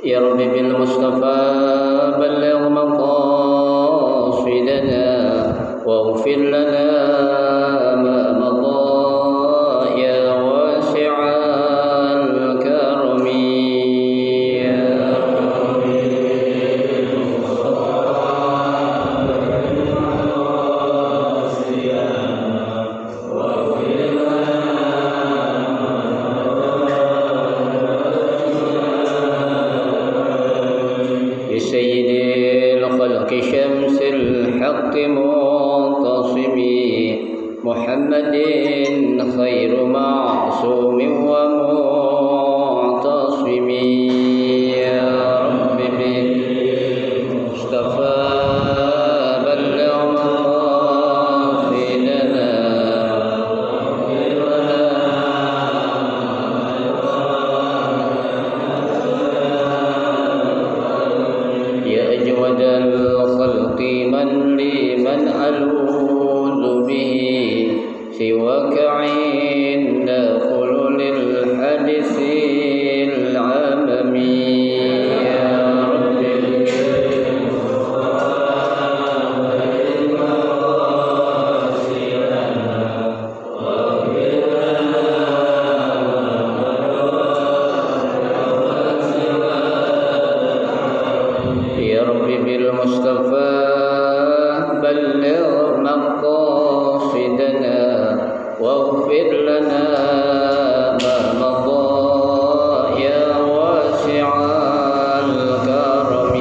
يا رب بالمصطفى بلغ مقاصدنا واغفر لنا ما مضى يا واسع الكرم يا رب بسيد الخلق شمس الحق معتصم محمد خير معصوم ومعتصم يا رب بالمصطفى بلغ مقاصدنا يا أجود الخلق من لمن ألوذ به سواك عند خلول الحدث العمم يا رب يا رب بالمصطفى بلغ مقاصدنا واغفر لنا ما مضى يا واسع الكرم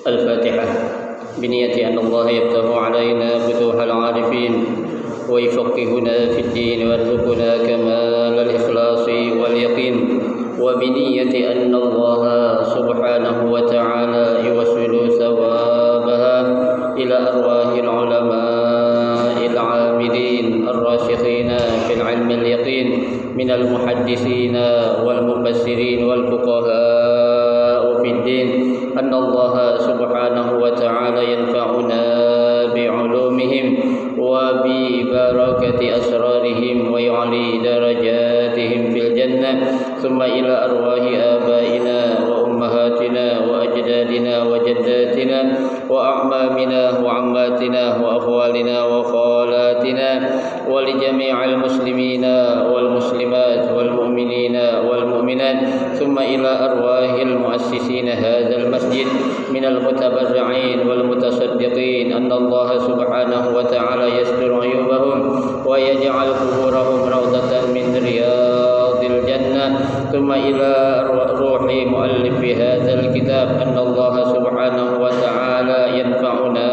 الفاتحة بنية أن الله يفتح علينا فتوح العارفين ويفقهنا في الدين ويرزقنا كمال الإخلاص واليقين وبنية أن الله سبحانه وتعالى يوصل ثوابها إلى أرواح العلماء العاملين الراسخين في العلم اليقين من المحدثين والمفسرين والفقهاء في الدين أن الله سبحانه وتعالى ينفعنا بعلومهم وببركة أسرارهم ويعلي درجاتهم في الجنة ثم إلى أرواح آبائنا وأمهاتنا وأجدادنا وجداتنا وأعمامنا وعماتنا وأخوالنا وخالاتنا ولجميع المسلمين والمسلمات والمؤمنين والمؤمنات ثم إلى أرواح المؤسسين هذا المسجد من المتبرعين والمتصدقين أن الله سبحانه وتعالى يستر عيوبهم ويجعل قبورهم روضة من رياض الجنة ثم إلى روح مؤلف هذا الكتاب أن الله سبحانه وتعالى ينفعنا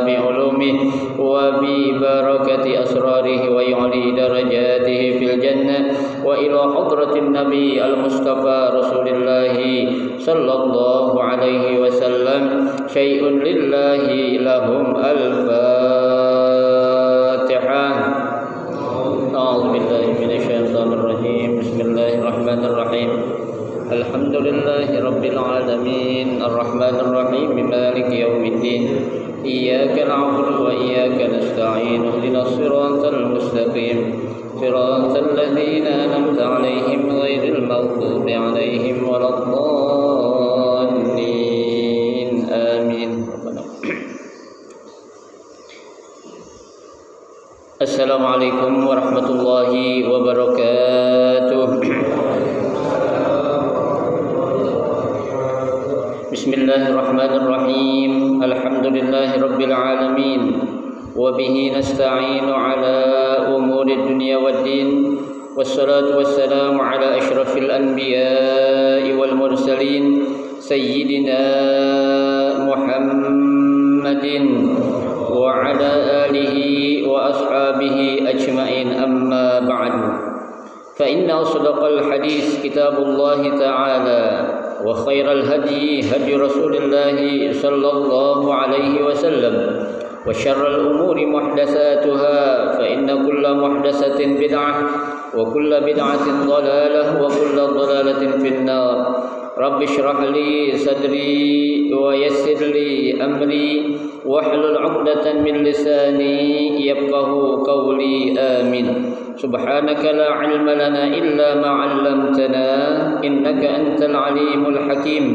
بعلومه وببركة أسراره ويعلي درجاته في الجنة وإلى حضرة النبي المصطفى رسول الله صلى الله عليه وسلم شيء لله لهم الفاتحة. أعوذ بالله من الشيطان الرجيم بسم الله الرحمن الرحيم الحمد لله رب العالمين الرحمن الرحيم مالك يوم الدين إياك نعبد وإياك نستعين اهدنا الصراط المستقيم صراط الذين أنعمت عليهم غير المغضوب عليهم ولا الضالين آمين. Assalamualaikum warahmatullahi wabarakatuh. Bismillahirrahmanirrahim. Alhamdulillahi rabbil alamin. Wa bihi nasta'inu ala umuri dunya waddin. Wassalatu wassalamu ala asyrafil anbiya'i wal mursalin sayyidina Muhammadin wa ala alihi wa ashabihi ajma'in amma ba'du fa inna asdaqal hadis kitabullah ta'ala wa khairal hadi hadi Rasulillah sallallahu alaihi wasallam وشر الأمور محدثاتها فإن كل محدثة بدعة وكل بدعة ضلالة وكل ضلالة في النار رب اشرح لي صدري ويسر لي أمري واحلل عقدة من لساني يفقه قولي آمين سبحانك لا علم لنا إلا ما علمتنا إنك أنت العليم الحكيم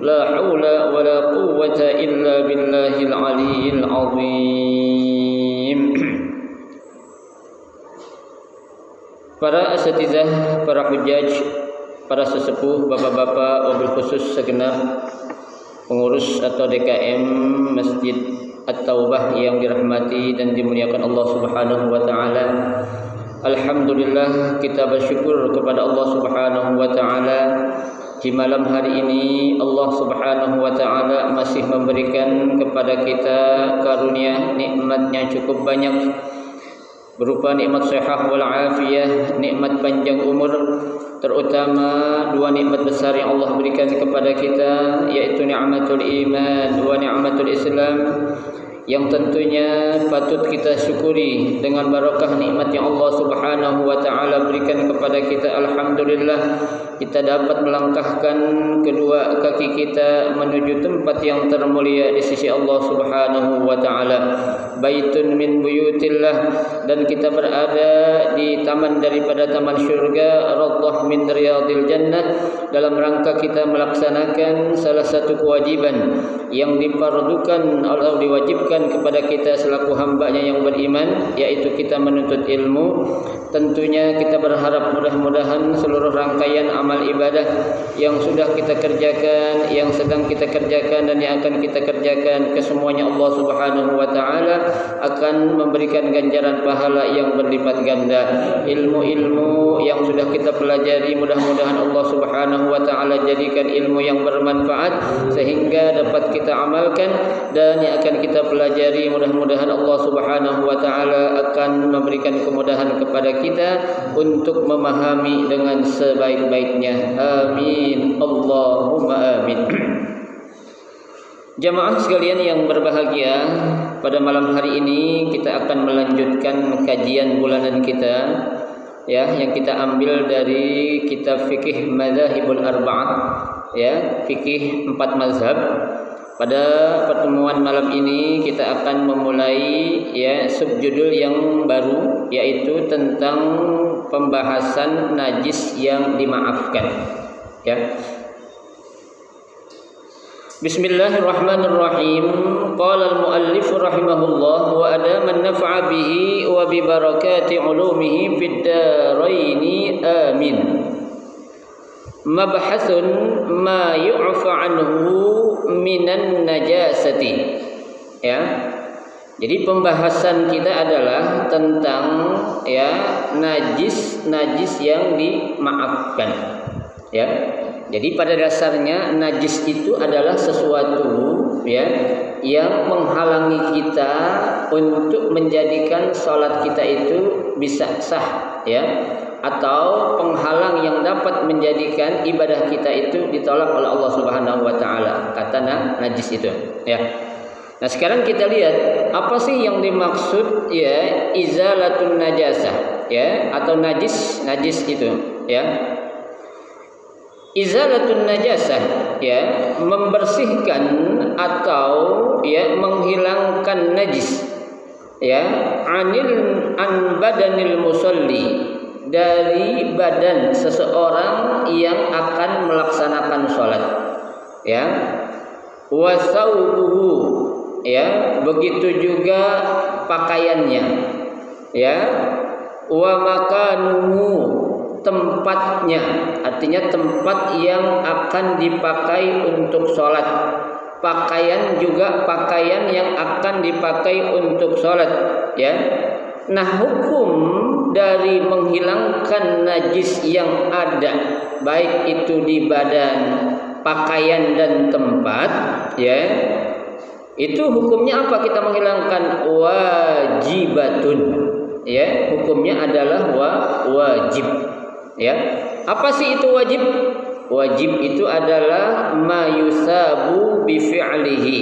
لا حول ولا قوة إلا بالله العلي العظيم. Para asatizah, para hujjaj, para sesepuh, bapak-bapak, wabil khusus segenap pengurus atau DKM Masjid At-Taubah yang dirahmati dan dimuliakan Allah Subhanahu wa taala. Alhamdulillah, kita bersyukur kepada Allah Subhanahu wa taala di malam hari ini Allah Subhanahu wa taala masih memberikan kepada kita karunia nikmatnya cukup banyak, berupa nikmat sehat wal afiyah, nikmat panjang umur, terutama dua nikmat besar yang Allah berikan kepada kita, yaitu nikmatul iman wa nikmatul Islam, yang tentunya patut kita syukuri dengan barakah nikmat yang Allah Subhanahu wa taala berikan kepada kita. Alhamdulillah, kita dapat melangkahkan kedua kaki kita menuju tempat yang termulia di sisi Allah Subhanahu wa taala, baitun min buyutillah, dan kita berada di taman daripada taman syurga, radhah min riyadil jannah, dalam rangka kita melaksanakan salah satu kewajiban yang difardukan atau diwajibkan kepada kita selaku hambanya yang beriman, yaitu kita menuntut ilmu. Tentunya kita berharap mudah-mudahan seluruh rangkaian amal ibadah yang sudah kita kerjakan, yang sedang kita kerjakan, dan yang akan kita kerjakan, kesemuanya Allah Subhanahu wa taala akan memberikan ganjaran pahala yang berlipat ganda. Ilmu-ilmu yang sudah kita pelajari mudah-mudahan Allah Subhanahu wa taala jadikan ilmu yang bermanfaat sehingga dapat kita amalkan, dan yang akan kita pelajari mudah-mudahan Allah Subhanahu wa taala akan memberikan kemudahan kepada kita untuk memahami dengan sebaik-baiknya. Amin, Allahumma amin. Jamaah sekalian yang berbahagia, pada malam hari ini kita akan melanjutkan kajian bulanan kita, ya, yang kita ambil dari kitab fikih Madzhabul Arba'ah, ya, fikih 4 mazhab. Pada pertemuan malam ini kita akan memulai, ya, subjudul yang baru, yaitu tentang pembahasan najis yang dimaafkan, ya. Bismillahirrahmanirrahim. Qala al-muallif rahimahullah wa adama an-naf'a bihi wa bi barakati 'ulumihi fid daraini amin. Mabhasun ma yu'fa anhu minan najasati, ya. Jadi pembahasan kita adalah tentang, ya, najis yang dimaafkan, ya. Jadi pada dasarnya najis itu adalah sesuatu, ya, yang menghalangi kita untuk menjadikan salat kita itu bisa sah, ya, atau penghalang yang dapat menjadikan ibadah kita itu ditolak oleh Allah Subhanahu wa taala. Kata najis itu, ya. Nah, sekarang kita lihat apa sih yang dimaksud, ya, izalatun najasah, ya, atau najis itu, ya. Izalatun najasah, ya, membersihkan atau, ya, menghilangkan najis, ya, an badanil musalli, dari badan seseorang yang akan melaksanakan sholat, ya, wa thawbuhu, ya, begitu juga pakaiannya, ya, wa makanuhu, tempatnya, artinya tempat yang akan dipakai untuk sholat. Pakaian juga pakaian yang akan dipakai untuk sholat, ya. Nah, hukum dari menghilangkan najis yang ada, baik itu di badan, pakaian, dan tempat, ya, itu hukumnya apa? Kita menghilangkan wajibatun, ya, hukumnya adalah wajib, ya. Apa sih itu wajib? Wajib itu adalah ma yusabu bi fi'lihi,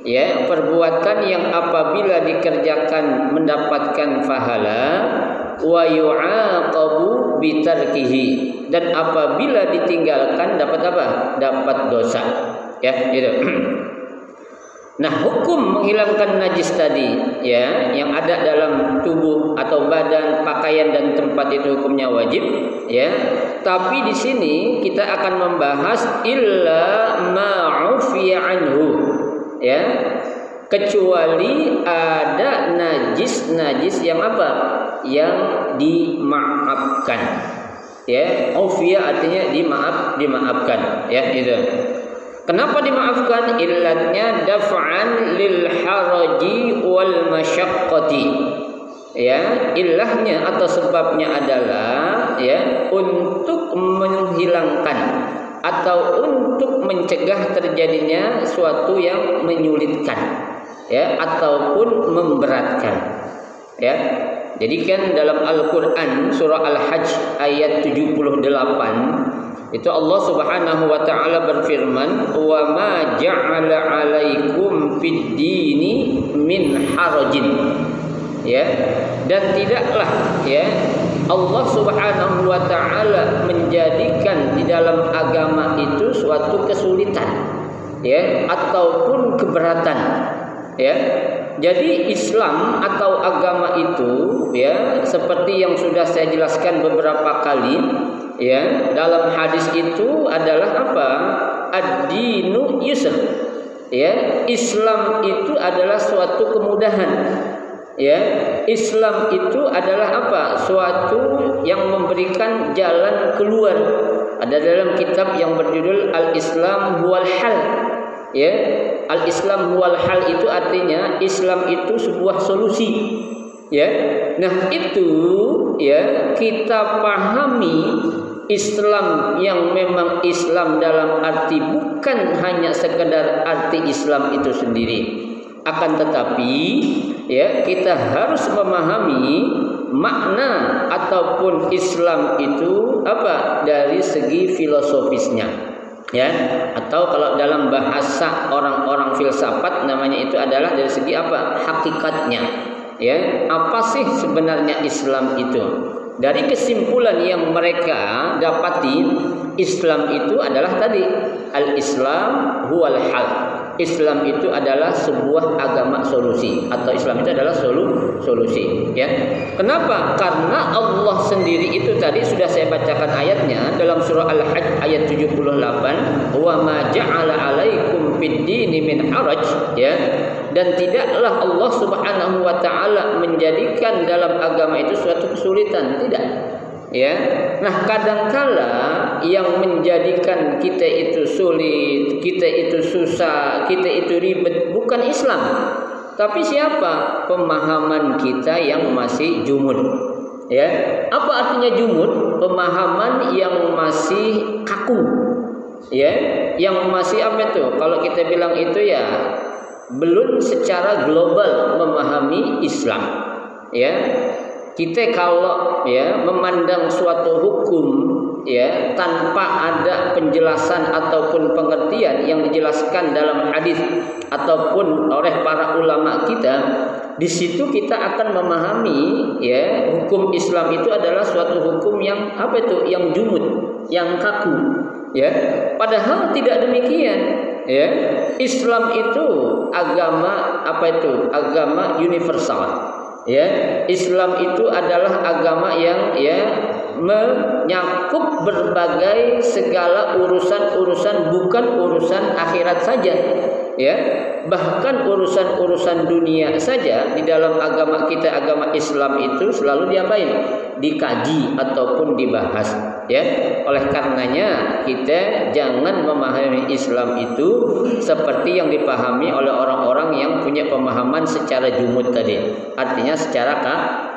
ya, perbuatan yang apabila dikerjakan mendapatkan pahala, wa yu'aqabu bitarkihi, dan apabila ditinggalkan dapat apa? Dapat dosa. Ya, gitu. Nah, hukum menghilangkan najis tadi, ya, yang ada dalam tubuh atau badan, pakaian dan tempat itu hukumnya wajib, ya. Tapi di sini kita akan membahas illa ma'ufiya anhu, ya. Kecuali ada najis yang apa? Yang dimaafkan. Ya, ufiya artinya dimaafkan, ya, itu. Kenapa dimaafkan? Illatnya daf'an lil haraji wal masyaqqati. Ya, illahnya atau sebabnya adalah, ya, untuk menghilangkan atau untuk mencegah terjadinya suatu yang menyulitkan, ya, ataupun memberatkan. Ya. Jadi kan dalam Al-Qur'an surah Al-Hajj ayat 78 itu Allah Subhanahu wa taala berfirman, "Wa ma ja'ala 'alaikum fid dini min harajin." Ya, dan tidaklah, ya, Allah Subhanahu wa taala menjadikan di dalam agama itu suatu kesulitan, ya, ataupun keberatan, ya. Jadi Islam atau agama itu, ya, seperti yang sudah saya jelaskan beberapa kali, ya, dalam hadis itu adalah apa? Ad-dinu yusr. Ya, Islam itu adalah suatu kemudahan. Ya, Islam itu adalah apa? Suatu yang memberikan jalan keluar. Ada dalam kitab yang berjudul Al-Islam huwal hal. Ya, Al-Islam huwal hal itu artinya Islam itu sebuah solusi. Ya. Nah, itu, ya, kita pahami Islam yang memang Islam dalam arti bukan hanya sekedar arti Islam itu sendiri. Akan tetapi, ya, kita harus memahami makna ataupun Islam itu apa dari segi filosofisnya. Ya, atau kalau dalam bahasa orang-orang filsafat namanya itu adalah dari segi apa? Hakikatnya. Ya, apa sih sebenarnya Islam itu? Dari kesimpulan yang mereka dapati, Islam itu adalah tadi al-Islam huwal hal. Islam itu adalah sebuah agama solusi, atau Islam itu adalah solusi, ya. Kenapa? Karena Allah sendiri itu tadi sudah saya bacakan ayatnya dalam surah Al-Hajj ayat 78, wa ma ja'ala 'alaikum fid dini min haraj, ya. Dan tidaklah Allah Subhanahu wa taala menjadikan dalam agama itu suatu kesulitan, tidak. Ya. Nah, kadangkala yang menjadikan kita itu sulit, kita itu susah, kita itu ribet bukan Islam, tapi siapa? Pemahaman kita yang masih jumud. Ya. Apa artinya jumud? Pemahaman yang masih kaku. Ya, yang masih apa itu? Kalau kita bilang itu, ya, belum secara global memahami Islam. Ya. Kita kalau, ya, memandang suatu hukum, ya, tanpa ada penjelasan ataupun pengertian yang dijelaskan dalam hadis ataupun oleh para ulama kita, di situ kita akan memahami, ya, hukum Islam itu adalah suatu hukum yang apa itu? Yang jumud, yang kaku, ya. Padahal tidak demikian, ya. Islam itu agama apa itu? Agama universal. Ya, Islam itu adalah agama yang, ya, menyakup berbagai segala urusan-urusan, bukan urusan akhirat saja, ya, bahkan urusan-urusan dunia saja di dalam agama kita, agama Islam itu selalu diapain? Dikaji ataupun dibahas, ya. Oleh karenanya kita jangan memahami Islam itu seperti yang dipahami oleh orang-orang yang punya pemahaman secara jumud tadi, artinya secara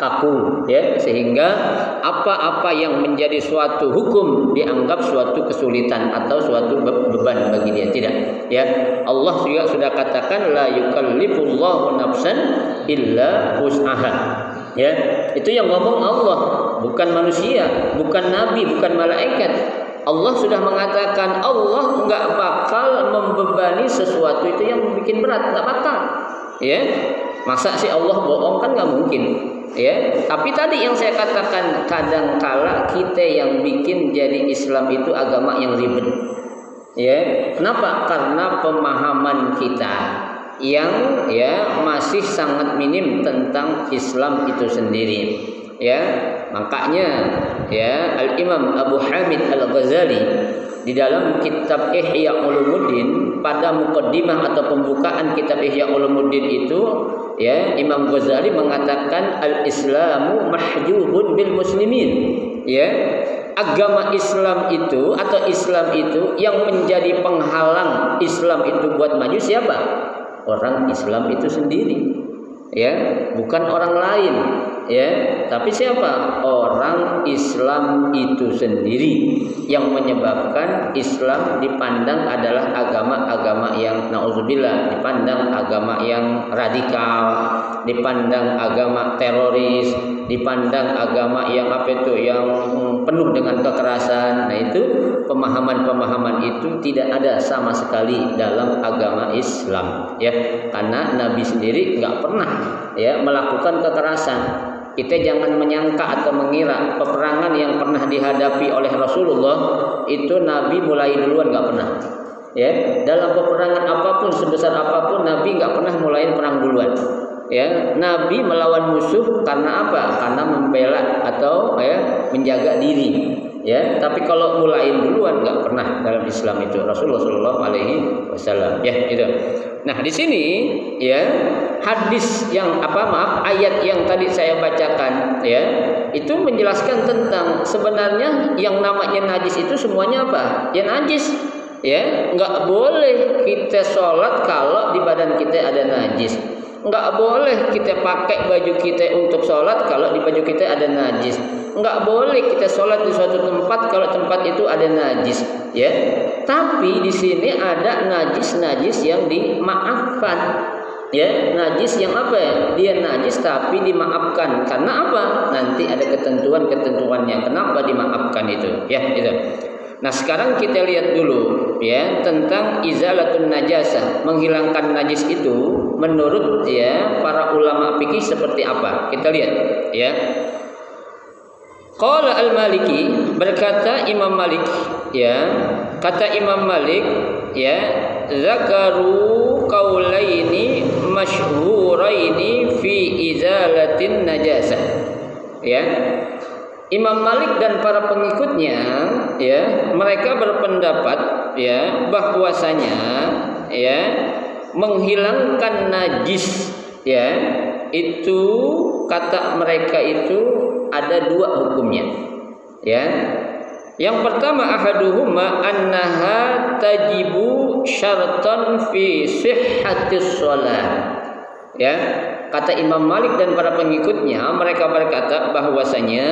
kaku, ya, sehingga apa-apa yang menjadi suatu hukum dianggap suatu kesulitan atau suatu beban bagi dia. Tidak, ya. Allah juga sudah katakan la yukallifullahu nafsan illa wus'aha. Ya, itu yang ngomong Allah, bukan manusia, bukan nabi, bukan malaikat. Allah sudah mengatakan Allah nggak bakal membebani sesuatu itu yang bikin berat, nggak bakal. Ya, masa sih Allah bohong, kan nggak mungkin. Ya, tapi tadi yang saya katakan, kadangkala kita yang bikin jadi Islam itu agama yang ribet. Ya, kenapa? Karena pemahaman kita yang masih sangat minim tentang Islam itu sendiri. Ya, makanya Al-Imam Abu Hamid Al-Ghazali di dalam kitab Ihya Ulumuddin, pada muqaddimah atau pembukaan kitab Ihya Ulumuddin itu, Imam Ghazali mengatakan al-Islamu mahjubun bil muslimin. Agama Islam itu atau Islam itu yang menjadi penghalang Islam itu buat maju siapa? Orang Islam itu sendiri. Bukan orang lain. Tapi siapa? Orang Islam itu sendiri yang menyebabkan Islam dipandang adalah agama-agama yang naudzubillah, dipandang agama yang radikal, dipandang agama teroris, dipandang agama yang yang penuh dengan kekerasan. Nah, itu pemahaman-pemahaman itu tidak ada sama sekali dalam agama Islam, karena Nabi sendiri nggak pernah melakukan kekerasan. Kita jangan menyangka atau mengira peperangan yang pernah dihadapi oleh Rasulullah itu Nabi mulai duluan, nggak pernah. Dalam peperangan apapun, sebesar apapun, Nabi nggak pernah mulai perang duluan. Nabi melawan musuh karena apa? Karena membela atau menjaga diri. Tapi kalau mulai duluan nggak pernah dalam Islam itu Rasulullah Shallallahu Alaihi Wasallam. Itu. Nah, di sini hadis yang ayat yang tadi saya bacakan itu menjelaskan tentang sebenarnya yang namanya najis itu semuanya apa? Ya najis. Nggak boleh kita sholat kalau di badan kita ada najis. Nggak boleh kita pakai baju kita untuk sholat kalau di baju kita ada najis. Nggak boleh kita sholat di suatu tempat kalau tempat itu ada najis. Tapi di sini ada najis-najis yang dimaafkan. Najis yang apa? Dia najis tapi dimaafkan. Karena apa? Nanti ada ketentuan-ketentuannya. Kenapa dimaafkan itu? Itu. Nah, sekarang kita lihat dulu tentang izalatun najasah, menghilangkan najis itu menurut para ulama fikih seperti apa. Kita lihat Qala al-Maliki, berkata Imam Malik, kata Imam Malik, zakaru qaulaini masyhuraini fi izalatin najasah. Imam Malik dan para pengikutnya mereka berpendapat bahwasanya menghilangkan najis itu kata mereka itu ada dua hukumnya. Yang pertama, ahaduhuma annaha tajibu syartan fi sihhatis shalah. Kata Imam Malik dan para pengikutnya, mereka berkata bahwasanya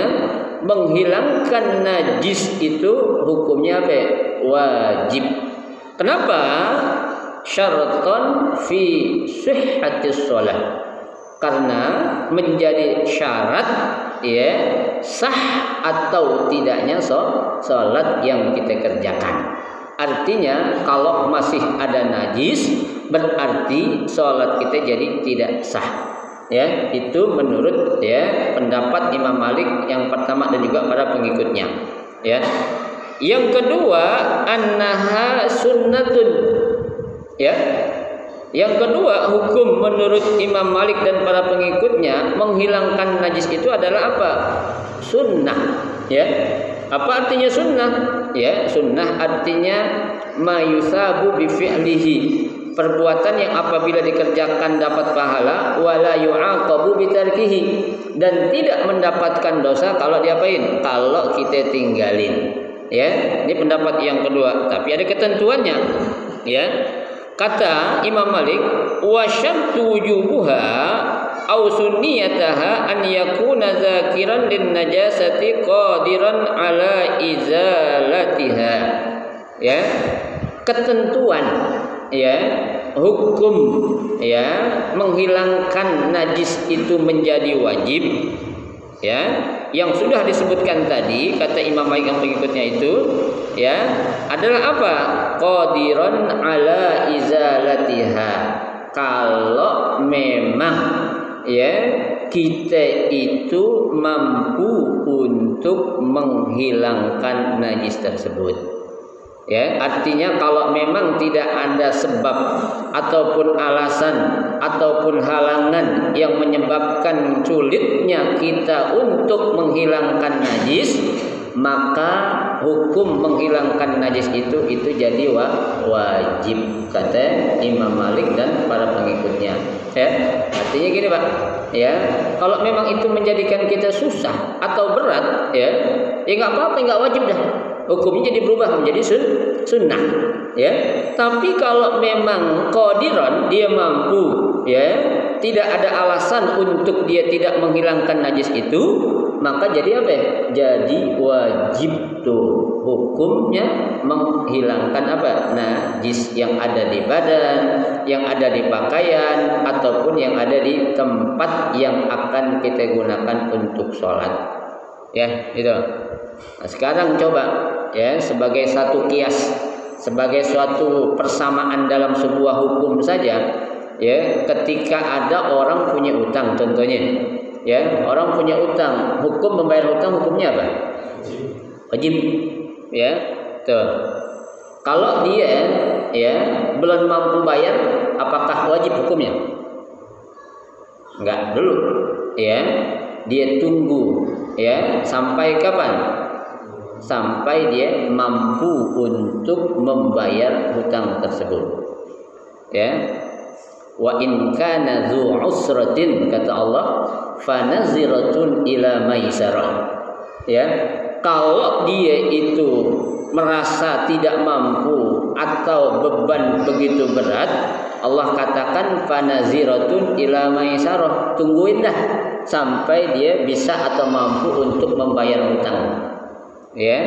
menghilangkan najis itu hukumnya apa? Wajib. Kenapa? Syaratan fi sihhatis shalah. Karena menjadi syarat sah atau tidaknya sholat yang kita kerjakan. Artinya kalau masih ada najis berarti sholat kita jadi tidak sah. Itu menurut pendapat Imam Malik yang pertama dan juga para pengikutnya. Yang kedua, annaha sunnatun. Yang kedua, hukum menurut Imam Malik dan para pengikutnya menghilangkan najis itu adalah apa? Sunnah. Apa artinya sunnah? Sunnah artinya mayusabu bi fi'lihi, perbuatan yang apabila dikerjakan dapat pahala, wala yu'aqabu bi tarkihi, dan tidak mendapatkan dosa kalau diapain? Kalau kita tinggalin. Ini pendapat yang kedua, tapi ada ketentuannya. Kata Imam Malik, wa syartu wujubuha aw sunniyataha an yakuna zakiran lin najasati qadiran ala izalatiha. Ketentuan hukum menghilangkan najis itu menjadi wajib yang sudah disebutkan tadi kata Imam Malik yang pengikutnya itu ya adalah apa? Qadiran ala izalatiha. Kalau memang ya kita itu mampu untuk menghilangkan najis tersebut. Ya, artinya kalau memang tidak ada sebab ataupun alasan ataupun halangan yang menyebabkan sulitnya kita untuk menghilangkan najis, maka hukum menghilangkan najis itu jadi wajib, kata Imam Malik dan para pengikutnya. Ya, artinya gini Pak. Ya, kalau memang itu menjadikan kita susah atau berat, ya nggak apa-apa, nggak wajib dah. Hukumnya jadi berubah menjadi sunnah, ya. Tapi kalau memang qadiran, dia mampu, ya, tidak ada alasan untuk dia tidak menghilangkan najis itu, maka jadi apa? Jadi wajib tuh hukumnya menghilangkan apa? Najis yang ada di badan, yang ada di pakaian, ataupun yang ada di tempat yang akan kita gunakan untuk sholat. Ya, itu. Nah, sekarang coba ya sebagai satu kias, sebagai suatu persamaan dalam sebuah hukum saja, ya ketika ada orang punya utang contohnya, ya orang punya utang, hukum membayar utang hukumnya apa? Wajib, ya tuh. Kalau dia ya belum mampu bayar, apakah wajib hukumnya? Enggak dulu, ya dia tunggu, ya sampai kapan? Sampai dia mampu untuk membayar hutang tersebut. Ya. Wa in kana dzu usratin, kata Allah, fanaziratun ila maisarah. Ya. Kalau dia itu merasa tidak mampu atau beban begitu berat, Allah katakan fanaziratun ila maisarah, tungguin dah sampai dia bisa atau mampu untuk membayar hutang. Ya,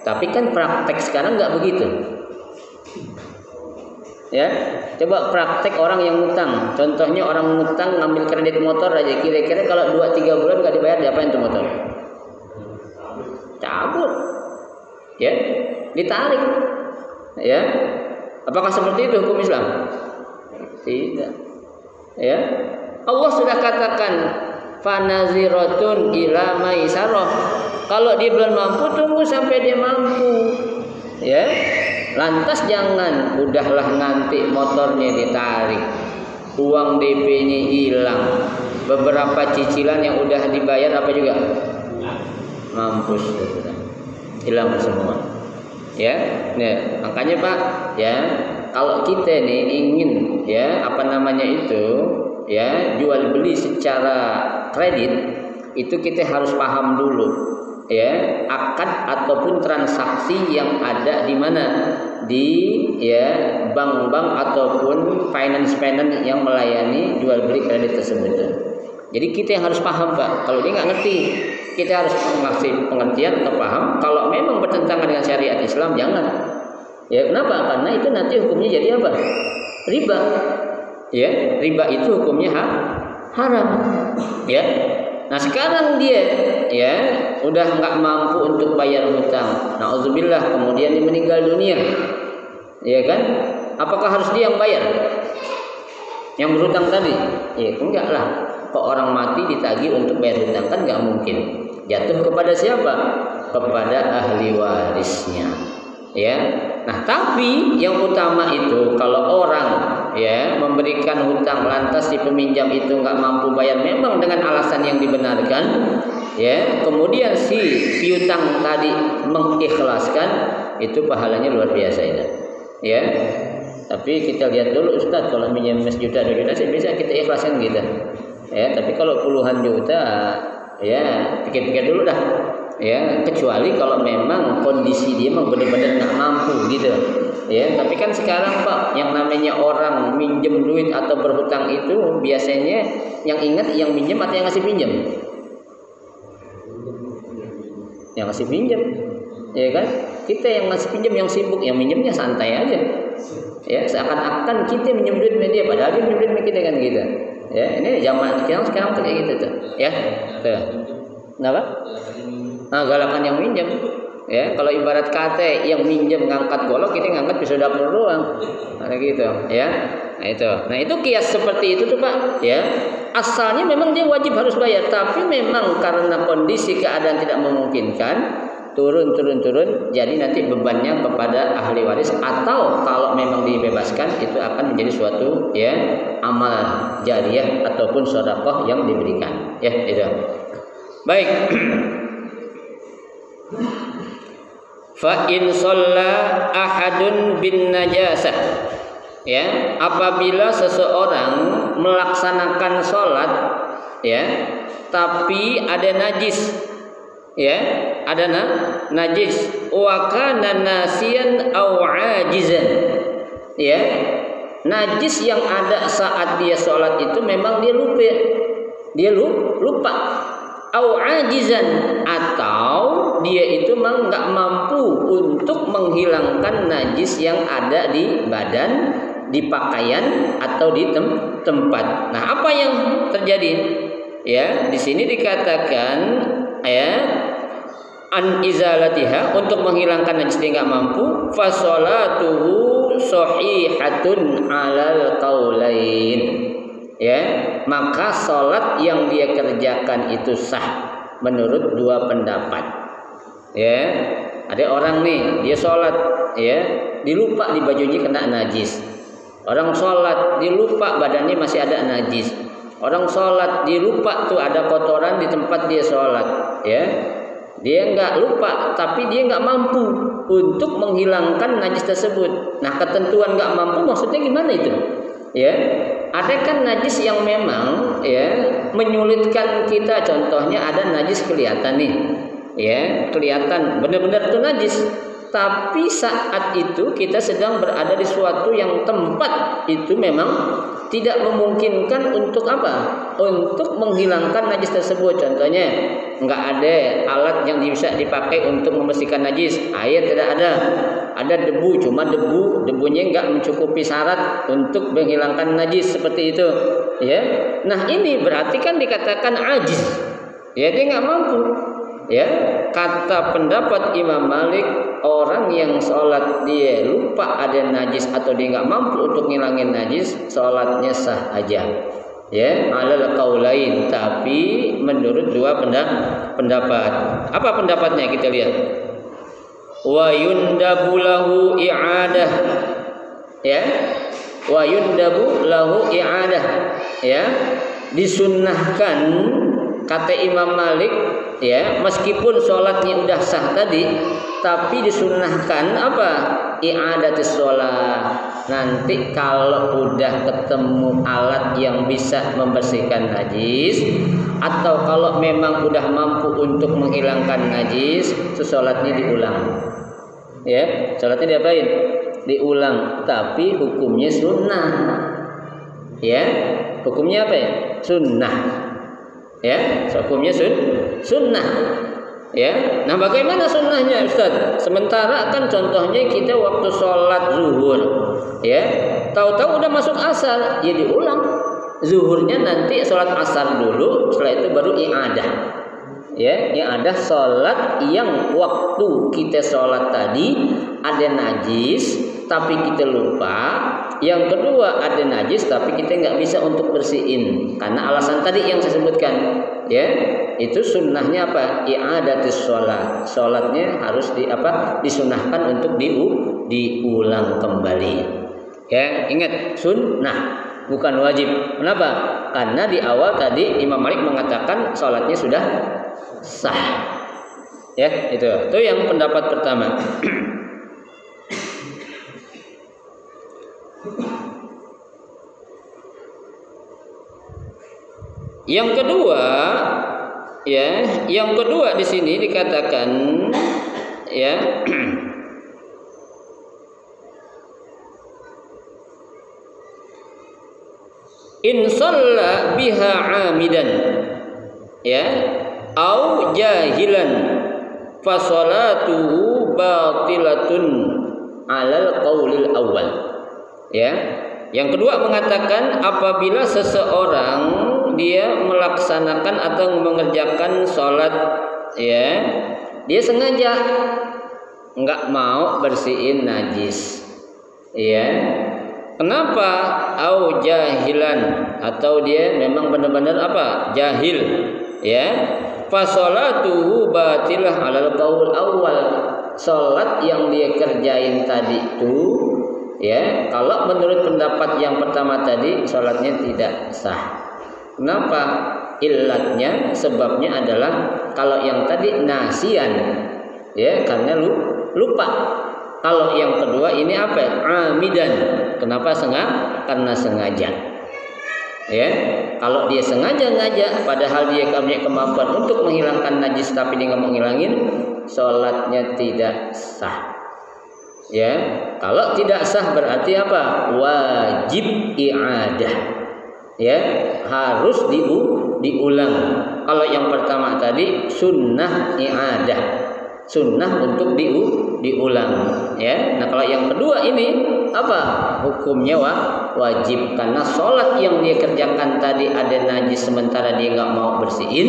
tapi kan praktek sekarang nggak begitu. Ya, coba praktek orang yang ngutang. Contohnya orang ngutang ngambil kredit motor aja, kira-kira kalau 2-3 bulan nggak dibayar, diapain tuh motor? Cabut, ya, ditarik. Ya, apakah seperti itu hukum Islam? Tidak. Ya, Allah sudah katakan fanaziratun ila maisarah. Kalau dia belum mampu, tunggu sampai dia mampu. Ya. Lantas jangan udahlah nanti motornya ditarik, uang DP-nya hilang, beberapa cicilan yang udah dibayar apa juga mampus, sudah hilang semua. Ya. Nah, makanya Pak, ya, kalau kita nih ingin ya jual beli secara kredit, itu kita harus paham dulu ya akad ataupun transaksi yang ada di mana, di ya bank-bank ataupun finance yang melayani jual beli kredit tersebut. Jadi kita yang harus paham Pak. Kalau dia nggak ngerti, kita harus mengasih pengertian atau paham. Kalau memang bertentangan dengan syariat Islam, jangan. Ya kenapa? Karena itu nanti hukumnya jadi apa? Riba. Ya, riba itu hukumnya haram. Ya. Nah sekarang dia ya udah nggak mampu untuk bayar hutang, na'udzubillah, kemudian dia meninggal dunia, ya kan? Apakah harus dia yang bayar yang berhutang tadi? Ya enggak lah. Kok orang mati ditagih untuk bayar hutang, kan nggak mungkin. Jatuh kepada siapa? Kepada ahli warisnya. Ya. Nah tapi yang utama itu kalau orang ya memberikan hutang lantas si peminjam itu nggak mampu bayar memang dengan alasan yang dibenarkan, ya kemudian si piutang tadi mengikhlaskan, itu pahalanya luar biasa itu, ya. Tapi kita lihat dulu Ustaz, kalau minjem sejuta 2 juta sih bisa kita ikhlaskan gitu, ya. Tapi kalau puluhan juta, ya pikir-pikir dulu dah, ya. Kecuali kalau memang kondisi dia memang benar-benar nggak mampu gitu. Ya, tapi kan sekarang Pak, yang namanya orang minjem duit atau berhutang itu biasanya yang ingat yang minjem atau yang ngasih pinjam? Yang ngasih pinjam, ya kan? Kita yang ngasih pinjam yang sibuk, yang minjemnya santai aja. Ya, seakan-akan kita minjem duit sama dia, padahal dia minjem duit sama kita kan gitu. Ya, ini zaman sekarang kayak gitu tuh, ya. Tuh. Kenapa? Nah, galakan yang minjem. Ya, kalau ibarat kate yang minjem ngangkat golok, kita ngangkat pisau dapur doang. Nah, gitu, ya. Nah, itu kias seperti itu tuh, Pak, ya. Asalnya memang dia wajib harus bayar, tapi memang karena kondisi keadaan tidak memungkinkan, turun, jadi nanti bebannya kepada ahli waris, atau kalau memang dibebaskan itu akan menjadi suatu ya amal jariyah ataupun sedekah yang diberikan. Ya, itu. Baik. Fa in shalla ahadun bin najasah, ya, apabila seseorang melaksanakan sholat, ya, tapi ada najis, ya, ada najis, wa kana nasiyan aw ajizan, ya, najis yang ada saat dia sholat itu memang dia lupa, au ajizan, atau dia itu memang nggak mampu untuk menghilangkan najis yang ada di badan, di pakaian atau di tempat. Nah, apa yang terjadi? Ya, di sini dikatakan ya an izalatiha, untuk menghilangkan najis dia nggak mampu, fa sholatuhu shahihatun alal qaulain. Ya, maka sholat yang dia kerjakan itu sah menurut dua pendapat. Ya, ada orang nih dia sholat, ya, dilupa di bajunya kena najis. Orang sholat dilupa badannya masih ada najis. Orang sholat dilupa tuh ada kotoran di tempat dia sholat, ya. Dia nggak lupa, tapi dia nggak mampu untuk menghilangkan najis tersebut. Nah, ketentuan nggak mampu maksudnya gimana itu? Ya, ada kan najis yang memang ya menyulitkan kita. Contohnya ada najis kelihatan nih, ya, kelihatan benar-benar itu najis. Tapi saat itu kita sedang berada di suatu yang tempat itu memang tidak memungkinkan untuk apa? Untuk menghilangkan najis tersebut. Contohnya nggak ada alat yang bisa dipakai untuk membersihkan najis, air tidak ada debu, cuma debunya nggak mencukupi syarat untuk menghilangkan najis seperti itu, ya. Nah, ini berarti kan dikatakan ajiz, ya, dia nggak mampu, ya. Kata pendapat Imam Malik, orang yang sholat dia lupa ada najis atau dia nggak mampu untuk ngilangin najis, sholatnya sah aja, ya, alal qaulain, tapi menurut dua pendapat. Apa pendapatnya? Kita lihat. Wa yundabu lahu i'adah, ya, wa yundabu lahu i'adah, ya, disunnahkan kata Imam Malik, ya, meskipun sholatnya udah sah tadi, tapi disunnahkan apa? I'adatus sholat. Nanti kalau udah ketemu alat yang bisa membersihkan najis, atau kalau memang udah mampu untuk menghilangkan najis, sholatnya diulang. Ya, sholatnya diapain? Diulang, tapi hukumnya sunnah. Ya, hukumnya apa ya? Sunnah. Ya, hukumnya sunnah. Ya, nah bagaimana sunnahnya, Ustaz? Sementara kan contohnya kita waktu sholat zuhur, ya, tahu-tahu udah masuk asar, ya diulang. Zuhurnya nanti sholat asar dulu, setelah itu baru i'adah. Ya, i'adah sholat yang waktu kita sholat tadi ada najis, tapi kita lupa. Yang kedua ada najis, tapi kita nggak bisa untuk bersihin karena alasan tadi yang saya sebutkan. Ya, itu sunnahnya apa? I'adatus sholat. Sholatnya harus disunahkan untuk diulang kembali. Ya, ingat sunnah, bukan wajib. Kenapa? Karena di awal tadi Imam Malik mengatakan sholatnya sudah sah. Ya, itu yang pendapat pertama. Yang kedua, ya, yang kedua di sini dikatakan, ya, in shalla biha amidan, ya, au jahilan, fa sholatuhu batilatun alal qaulil awal. Ya, yang kedua mengatakan apabila seseorang dia melaksanakan atau mengerjakan sholat, ya, dia sengaja, enggak mau bersihin najis. Ya. Kenapa? Au jahilan, atau dia memang benar-benar apa? Jahil. Ya. Fa sholatuhu batilah 'alal qaul awal. Salat yang dia kerjain tadi itu, ya, kalau menurut pendapat yang pertama tadi, salatnya tidak sah. Kenapa? Illatnya, sebabnya adalah kalau yang tadi nasian, ya, karena lupa. Kalau yang kedua ini apa? Amidan. Kenapa karena sengaja. Ya, kalau dia sengaja padahal dia punya kemampuan untuk menghilangkan najis tapi dia nggak mau ngilangin, sholatnya tidak sah. Ya, kalau tidak sah berarti apa? Wajib i'adah. Ya, harus diulang. Kalau yang pertama tadi sunnah i'adah, sunnah untuk diulang. Ya, nah kalau yang kedua ini apa? Hukumnya wajib, karena sholat yang dia kerjakan tadi ada najis sementara dia nggak mau bersihin,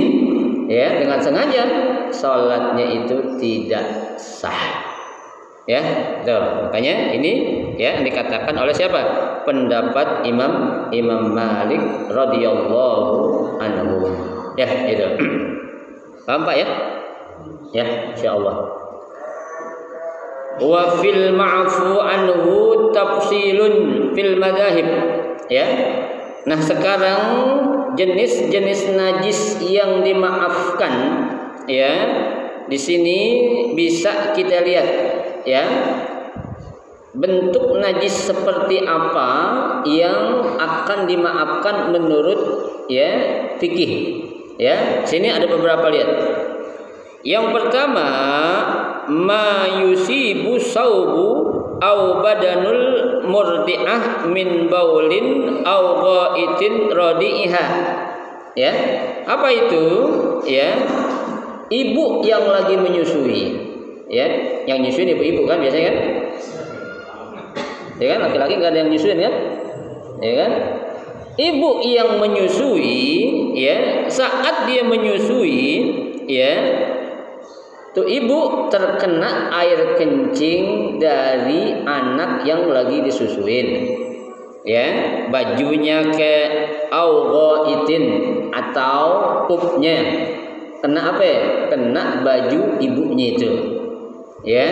ya, dengan sengaja, sholatnya itu tidak sah. Ya, tuh, makanya ini ya dikatakan oleh siapa? Pendapat Imam Malik radhiyallahu anhu. Ya, itu. Paham Pak ya? Ya, insyaallah. Wa fil ma'fu anhu tafsilun fil madahib. Ya. Nah, sekarang jenis-jenis najis yang dimaafkan, ya. Di sini bisa kita lihat, ya. Bentuk najis seperti apa yang akan dimaafkan menurut, ya, fikih. Ya, sini ada beberapa, lihat. Yang pertama, ma yusibu saubu au badanul murdi'ah min baulin au ghaitin radi'iha. Ya, apa itu? Ya, ibu yang lagi menyusui. Ya, yang nyusuin ibu-ibu kan biasanya kan? Ya kan, laki-laki nggak ada yang nyusuin kan? Ya kan? Ibu yang menyusui, ya, saat dia menyusui, ya, tuh ibu terkena air kencing dari anak yang lagi disusuin, ya, bajunya ke aughaitin atau pupnya kena apa ya? Kena baju ibunya itu, ya.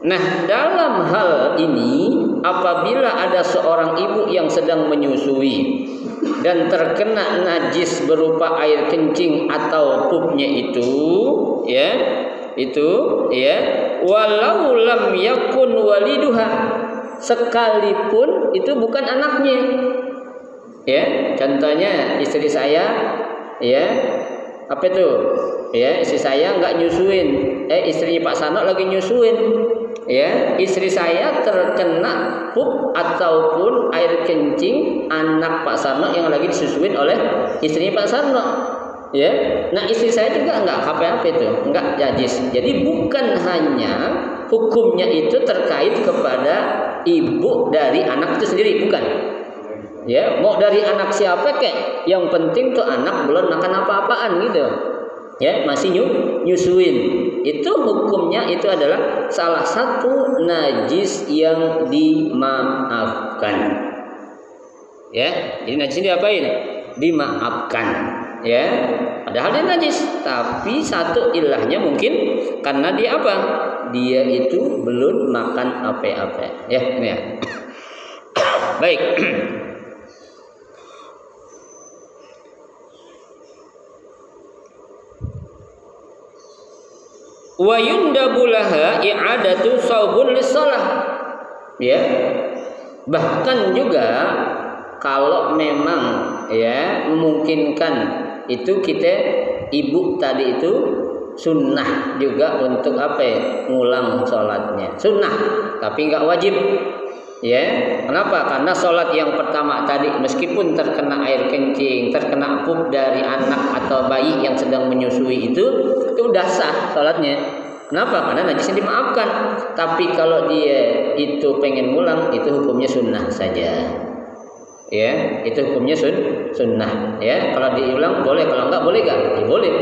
Nah, dalam hal ini apabila ada seorang ibu yang sedang menyusui dan terkena najis berupa air kencing atau pupnya itu, ya, walau lam yakun waliduha, sekalipun itu bukan anaknya. Ya, contohnya istri saya, ya, apa itu? Ya, istri saya nggak nyusuin, istrinya Pak Sano lagi nyusuin. Ya, istri saya terkena pup ataupun air kencing anak Pak Sarno yang lagi disusuin oleh istrinya Pak Sarno. Ya, nah istri saya juga nggak apa-apa itu, nggak najis. Jadi bukan hanya hukumnya itu terkait kepada ibu dari anak itu sendiri, bukan. Ya, mau dari anak siapa kek, yang penting tuh anak belum makan apa-apaan gitu. Ya, masih nyusuin. Itu hukumnya itu adalah salah satu najis yang dimaafkan. Ya, jadi najis ini diapain? Dimaafkan. Ya, padahal dia najis, tapi satu ilahnya mungkin karena dia apa? Dia itu belum makan apa-apa. Ya, ini ya. Baik. Wa yundabu laha i'adatu saubun lis-shalah. Ya. Bahkan juga kalau memang, ya, memungkinkan itu kita ibu tadi itu sunnah juga untuk apa ya? Ngulang sholatnya. Sunnah, tapi enggak wajib. Ya. Kenapa? Karena sholat yang pertama tadi meskipun terkena air kencing, terkena pup dari anak atau bayi yang sedang menyusui itu udah sah sholatnya. Kenapa? Karena najisnya dimaafkan. Tapi kalau dia itu pengen ngulang, itu hukumnya sunnah saja. Ya, itu hukumnya sunnah. Ya, kalau diulang boleh, kalau enggak boleh enggak? Ya, boleh.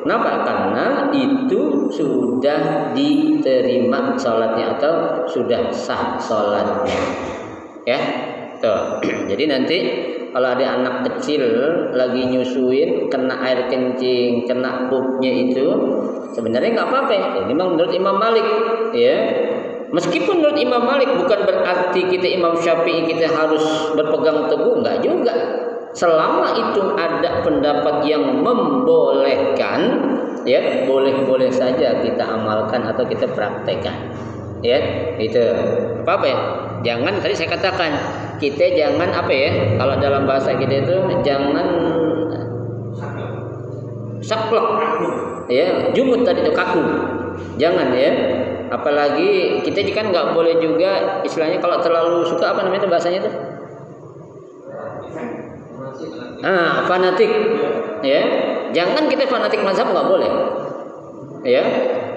Kenapa? Karena itu sudah diterima sholatnya atau sudah sah sholatnya. Ya, tuh. Jadi nanti kalau ada anak kecil lagi nyusuin, kena air kencing, kena pupnya itu, sebenarnya nggak apa-apa. Ini memang menurut Imam Malik, ya. Meskipun menurut Imam Malik bukan berarti kita Imam Syafi'i kita harus berpegang teguh, enggak juga. Selama itu ada pendapat yang membolehkan, ya boleh-boleh saja kita amalkan atau kita praktekkan. Ya, itu apa ya? Jangan, tadi saya katakan kita jangan apa ya? Kalau dalam bahasa kita itu jangan saklek, ya jumut tadi itu kaku. Jangan ya. Apalagi kita kan nggak boleh juga istilahnya kalau terlalu suka apa namanya itu bahasanya itu fanatik ya, jangan kita fanatik mazhab, nggak boleh ya,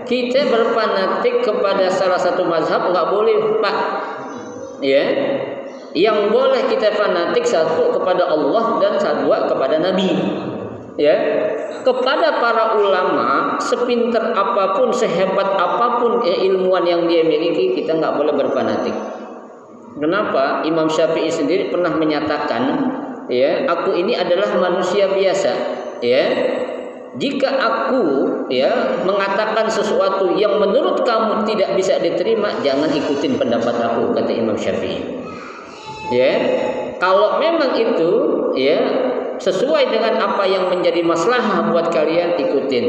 kita berfanatik kepada salah satu mazhab nggak boleh Pak ya. Yang boleh kita fanatik satu kepada Allah dan dua kepada Nabi ya. Kepada para ulama, sepinter apapun, sehebat apapun ilmuwan yang dia miliki, kita nggak boleh berfanatik. Kenapa? Imam Syafi'i sendiri pernah menyatakan, ya, aku ini adalah manusia biasa, ya. Jika aku ya mengatakan sesuatu yang menurut kamu tidak bisa diterima, jangan ikutin pendapat aku, kata Imam Syafi'i. Ya, kalau memang itu ya sesuai dengan apa yang menjadi maslahah buat kalian, ikutin.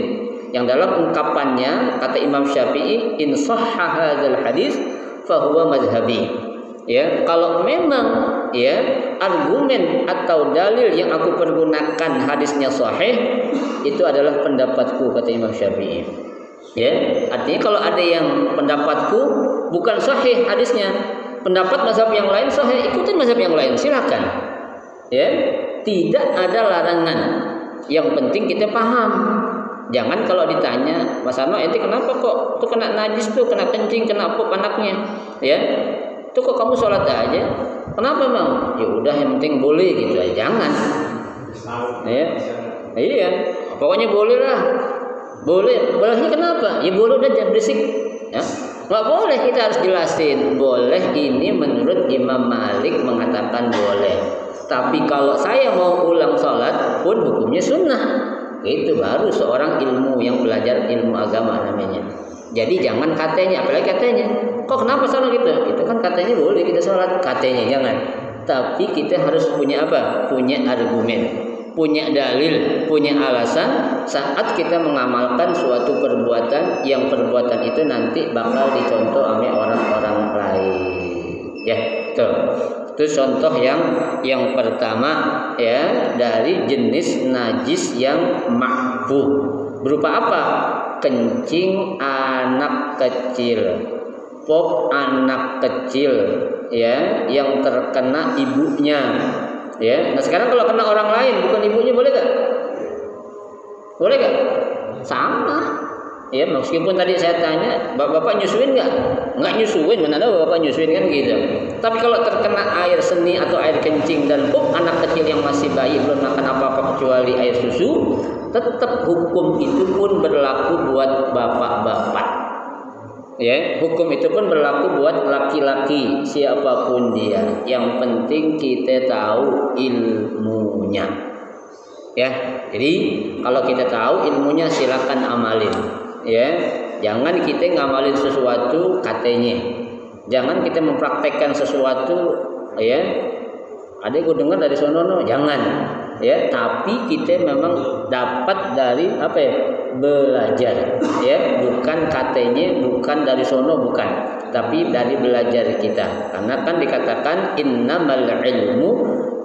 Yang dalam ungkapannya kata Imam Syafi'i, in sahha hadzal hadis fa huwa madhhabi. Ya, kalau memang ya argumen atau dalil yang aku pergunakan hadisnya sahih, itu adalah pendapatku, kata Imam Syafi'i. Ya, artinya kalau ada yang pendapatku bukan sahih hadisnya, pendapat mazhab yang lain sahih, ikutin mazhab yang lain, silakan. Ya, tidak ada larangan. Yang penting kita paham. Jangan kalau ditanya, Mas Arno, ente kenapa kok tuh kena najis tuh, kena kencing, kena pup anaknya, ya? Tuh kok kamu sholat aja? Kenapa Bang? Ya udah, yang penting boleh gitu aja. Jangan. Ya, iya. Pokoknya boleh lah. Boleh. Bolehnya kenapa? Ya boleh udah, jangan berisik. Ya. Nggak boleh, kita harus jelasin. Boleh ini menurut Imam Malik mengatakan boleh. Tapi kalau saya mau ulang sholat pun hukumnya sunnah. Itu baru seorang ilmu yang belajar ilmu agama namanya. Jadi jangan katanya, apalagi katanya. Kok kenapa salah gitu? Itu kan katanya boleh kita sholat, katanya jangan. Tapi kita harus punya apa? Punya argumen, punya dalil, punya alasan saat kita mengamalkan suatu perbuatan yang perbuatan itu nanti bakal dicontoh oleh orang-orang lain. Ya, tuh. Itu contoh yang pertama ya, dari jenis najis yang makruh. Berupa apa? Kencing anak kecil, pop anak kecil ya, yang terkena ibunya ya. Nah sekarang kalau kena orang lain bukan ibunya, boleh gak? Boleh gak? Sama ya, meskipun tadi saya tanya, bapak nyusuin nggak? Nggak nyusuin, mana ada bapak nyusuin kan gitu. Tapi kalau terkena air seni atau air kencing dan pup anak kecil yang masih bayi belum makan apa-apa kecuali air susu, tetap hukum itu pun berlaku buat bapak-bapak. Ya, hukum itu pun berlaku buat laki-laki siapapun dia. Yang penting kita tahu ilmunya. Ya, jadi kalau kita tahu ilmunya silakan amalin. Ya, jangan kita ngamalin sesuatu katanya. Jangan kita mempraktekkan sesuatu ya. Ada gue dengar dari sono, jangan. Ya, tapi kita memang dapat dari apa ya? Belajar. Ya, bukan katanya, bukan dari sono, bukan. Tapi dari belajar kita. Karena kan dikatakan innamal ilmu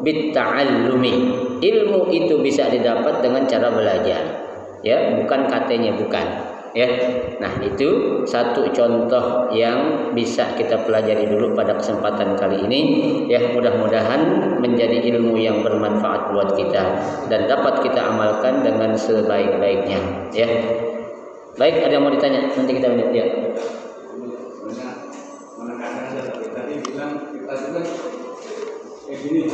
bitta'allumi. Ilmu itu bisa didapat dengan cara belajar. Ya, bukan katanya, bukan. Ya, nah itu satu contoh yang bisa kita pelajari dulu pada kesempatan kali ini. Ya, mudah-mudahan menjadi ilmu yang bermanfaat buat kita dan dapat kita amalkan dengan sebaik-baiknya. Ya, baik, ada yang mau ditanya? Nanti kita lihat. Ya. Tadi bilang kita juga kayak gini,